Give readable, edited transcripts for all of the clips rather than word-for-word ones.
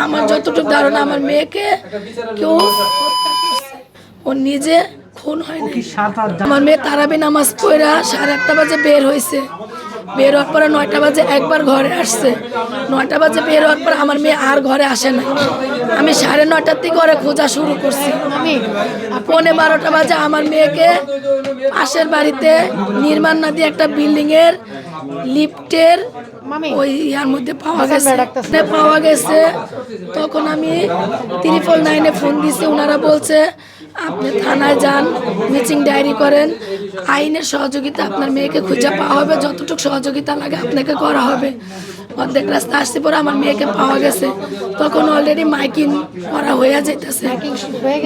আমার যতটুকু ধারণা আমার মেয়েকে কেউ ও নিজে খুন হয়নি। আমার মেয়ে তারাবি নামাজ পড়া 1:30 বাজে বের হয়েছে। বের হওয়ার পরে 9টা বাজে একবার ঘরে আসছে। 9টা বাজে বের হওয়ার পর আমার মেয়ে আর ঘরে আসে না। আমি 9:30 থেকে ঘরে খোঁজা শুরু করছি। 11:30 বাজে আমার মেয়েকে পাশের বাড়িতে নির্মাণ নদী একটা বিল্ডিংয়ের লিফটের ওই ইয়ার মধ্যে পাওয়া গেছে। তখন আমি 999-এ ফোন দিছি। ওনারা বলছে আপনি থানায় যান, মিসিং ডায়েরি করেন, আইনের সহযোগিতা আপনার মেয়েকে খুঁজে পাওয়া হবে, যতটুকু সহযোগিতা লাগে আপনাকে করা হবে। অর্ধেক রাস্তা আসছে পরে আমার মেয়েকে পাওয়া গেছে। তখন অলরেডি মাইকিং করা হয়ে যাইতেছে,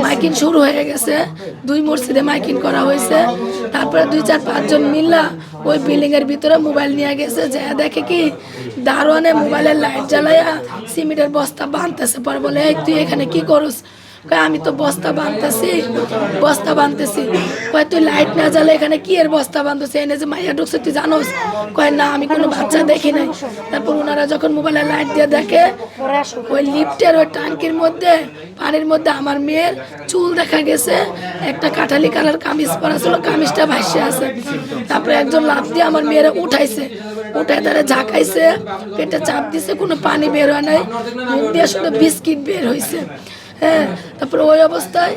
মাইকিং শুরু হয়ে গেছে। 2 মসজিদে মাইকিং করা হয়েছে। তারপরে 2-4-5 জন মিল্লা ওই বিল্ডিংয়ের ভিতরে মোবাইল নিয়ে গেছে। যে দেখে কি দারোয়ানে মোবাইলের লাইট জ্বালাইয়া সিমেন্টের বস্তা বাঁধতেছে। পরে বলে এই তুই এখানে কি করস? আমি তো বস্তা বাঁধতেছি। কয় তুই লাইট না জ্বালে এখানে কি এর বস্তা বাঁধতেছে? এনে যে মাইয়া ঢুকছে তুই জানোস? কয় না আমি কোনো বাচ্চা দেখি নাই। তারপর ওনারা যখন মোবাইলে লাইট দিয়ে দেখে ওই লিফটের ওই ট্যাঙ্কির মধ্যে পানির মধ্যে আমার মেয়ের চুল দেখা গেছে। একটা কাঠালি কালার কামিজ পরা ছিল, কামিজটা ভাসে আছে। তারপরে একজন লাফ দিয়ে আমার মেয়েরা উঠাইছে, উঠায় তারা ঝাঁকাইছে, পেটে চাপ দিছে, কোনো পানি বের হয় নাই, মুখ দিয়ে শুধু বিস্কিট বের হয়েছে। হ্যাঁ, তারপরে ওই অবস্থায়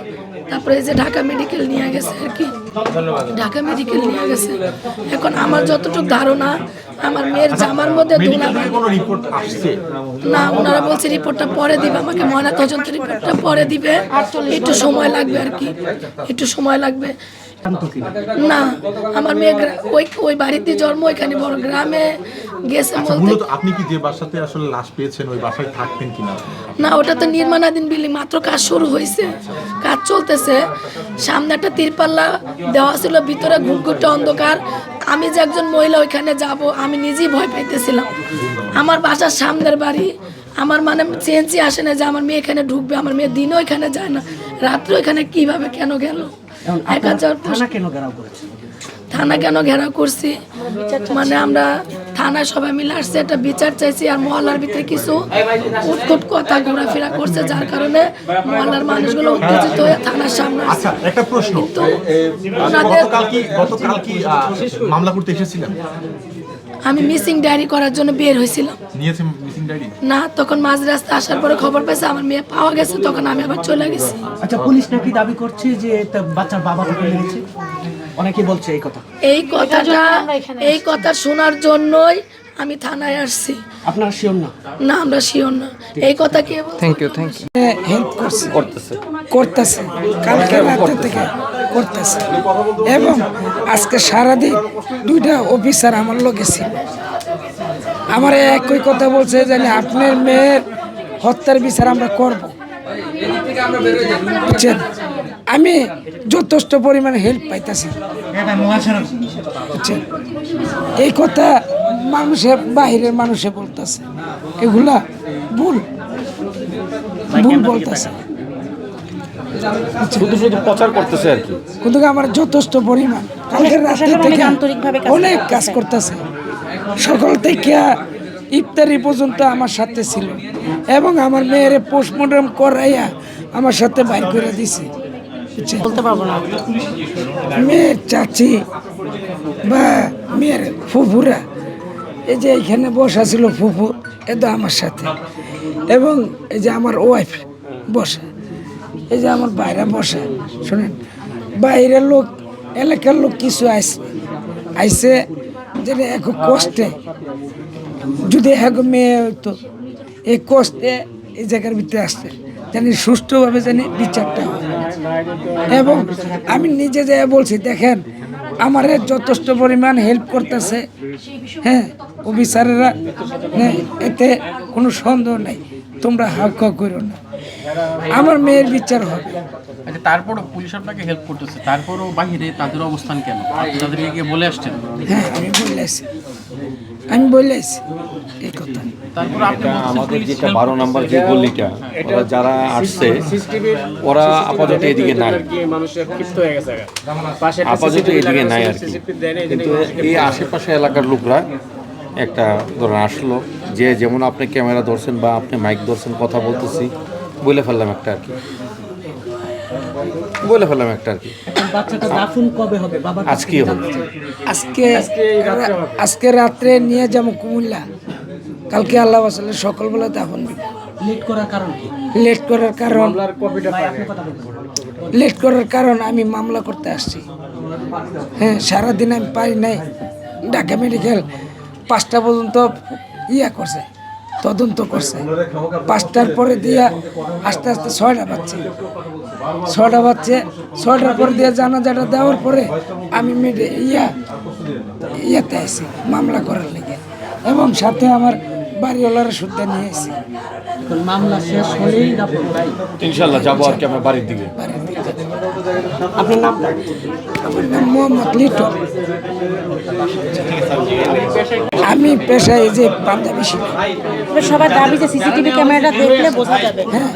তারপরে এই যে ঢাকা মেডিকেল নিয়ে গেছে আর কি, ঢাকা মেডিকেল নিয়ে গেছে। এখন আমার যতটুকু ধারণা আমার মেয়ের জামার মধ্যে না, ওনারা বলছে রিপোর্টটা পরে দিবে আমাকে, ময়নাতদন্ত রিপোর্টটা পরে দিবে, একটু সময় লাগবে আর কি, একটু সময় লাগবে। না, আমার মেয়ে ওই বাড়িতে জন্ম, ওইখানে বড় গ্রামে গেছে বলতে। আপনি কি যে বাসাতে আসলে লাশ পেয়েছেন ওই বাসায় থাকতেন কিনা? না, ওটা তো নির্মাণাধীন বিল্ডিং, মাত্র কাজ শুরু হয়েছে, কাজ চলতেছে। সামনে একটা তিরপাল্লা দেওয়া ছিল, ভিতরে ঘুটঘুটে অন্ধকার। আমি যে একজন মহিলা ওইখানে যাব আমি নিজেই ভয় পাইতেছিলাম। আমার বাসার সামনের বাড়ি, আমার মানে চেঞ্জই আসে না যে আমার মেয়ে এখানে ঢুকবে। আমার মেয়ে দিনও এখানে যায় না, রাত্রে ওইখানে কিভাবে কেন গেল? থানা কেন ঘেরাও করছি মানে আমরা থানায় সবাই মিলে আসছে, একটা বিচার চাইছি। আর মহল্লার ভিতরে কিছু উৎকট কথা ঘোরাফেরা করছে, যার কারণে মহল্লার মানুষগুলো উত্তেজিত হয়ে থানার সামনে। আচ্ছা, একটা প্রশ্ন, গতকাল কি মামলা করতে এসেছিলেন? আমি মিসিং ডায়েরি করার জন্য বের হয়েছিলাম। নিয়েছেন মিসিং ডায়েরি? না, তখন মাঝ রাস্তা আসার পরে খবর পাইছে আমার মেয়ে পাওয়া গেছে, তখন আমি আবার চলে গেছি। আচ্ছা, পুলিশ নাকি দাবি করছে যে বাচ্চার বাবা তাকে মেরেছে, অনেকে বলছে এই কথা শোনার জন্যই আমি থানায় আসছি। আপনারা শিওর না? না, আমরা শিওর না। এই কথা কে বলছে? থ্যাংক ইউ হেল্প করতেছে কালকে রাতে থেকে করতেছে। এবং আজকে সারাদিন 2টা অফিসার আমার লোকে ছিল। আমার একই কথা বলছে যে আপনার মেয়ের হত্যার বিচার আমরা করব, বুঝছেন? আমি যথেষ্ট পরিমাণে হেল্প পাইতেছি, বুঝছেন? এই কথা মানুষের বাহিরের মানুষে বলতেছে, এগুলা ভুল বলতেছে, শুধু প্রচার করতেছে আর কি। কিন্তু আমার যথেষ্ট পরিমাণ কালকের রাতে থেকে অনেক কাজ করতেছে, সকাল থেকে ইফতারি পর্যন্ত আমার সাথে ছিল। এবং আমার মেয়ের পোস্টমর্টম করাইয়া আমার সাথে বাইর করে দিছে। মেয়ের চাচি বা মেয়ের ফুফুরা এই যে এখানে বসা ছিল, ফুফু এটা আমার সাথে, এবং এই যে আমার ওয়াইফ বসা, এই যে আমার বাইরে বসা। শোনেন, বাইরের লোক, এলাকার লোক কিছু আইসে যে এক কষ্টে যদি এক মেয়ে হইতো, এই কষ্টে এই জায়গার ভিতরে আসছে, জানি সুষ্ঠুভাবে জানি বিচারটা হয়। এবং আমি নিজে যে বলছি, দেখেন আমার যথেষ্ট পরিমাণ হেল্প করতেছে, হ্যাঁ, অফিসারেরা, এতে কোনো সন্দেহ নাই। তোমরা হাউকা করো না, আমার মেয়ের বিচার হবে। আচ্ছা, তারপরও পুলিশ আপনাকে হেল্প করতেছে, তারপরও বাহিরে তাদের অবস্থান কেন? তাদেরকে গিয়ে বলে আসছেন? হ্যাঁ, আমি বলে আসছি এই কথা। আমাদের যেটা 12 নম্বর যে গলিটা, ওরা যারা আসছে ওরা আপাতত এদিকে নাই, আপাতত এদিকে নাই আর কি। কিন্তু এই আশেপাশে এলাকার লোকরা একটা ধরেন আসলো, যে যেমন আপনি ক্যামেরা ধরছেন বা আপনি মাইক ধরছেন, কথা বলতেছি, বলে ফেললাম একটা আর কি, বলে ফেললাম একটা আর কি। এখন বাচ্চাটা দাফন কবে হবে বাবা? আজকেই হবে। আজকে রাত্রে নিয়ে যাবো কুমিল্লা, কালকে আল্লাহ বাসালে সকালবেলা দাফন দিব। লেট করার কারণ কি? লেট করার কারণ আমি মামলা করতে আসছি। হ্যাঁ, সারাদিন আমি পারি নাই। ঢাকা মেডিকেল 5টা পর্যন্ত করছে, তদন্ত করছে। 5টার পরে দিয়া আস্তে আস্তে 6টা বাজছে। 6টার পরে দিয়ে জানাজাটা দেওয়ার পরে আমি ইয়াতে আসি মামলা করার লেগে, এবং সাথে আমার বাড়িওয়ালারা সুদ্ধা নিয়ে এসেছি। এখন মামলা শেষ হলেই দাফন, তাই? ইনশাল্লাহ যাবো আর কি আমার বাড়ির দিকে। আপনার নাম? আমার নাম মোহাম্মদ লিটন। আমি পেশায় এই যে পাঞ্জাবি শিখি। সবার দাবি যে সিসিটিভি ক্যামেরাটা দেখলে বোঝা যাবে। হ্যাঁ,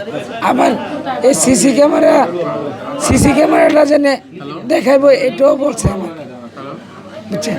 আমার এই সিসি ক্যামেরাটা জেনে দেখাইবো, এটাও বলছে আমাকে, বুঝছেন?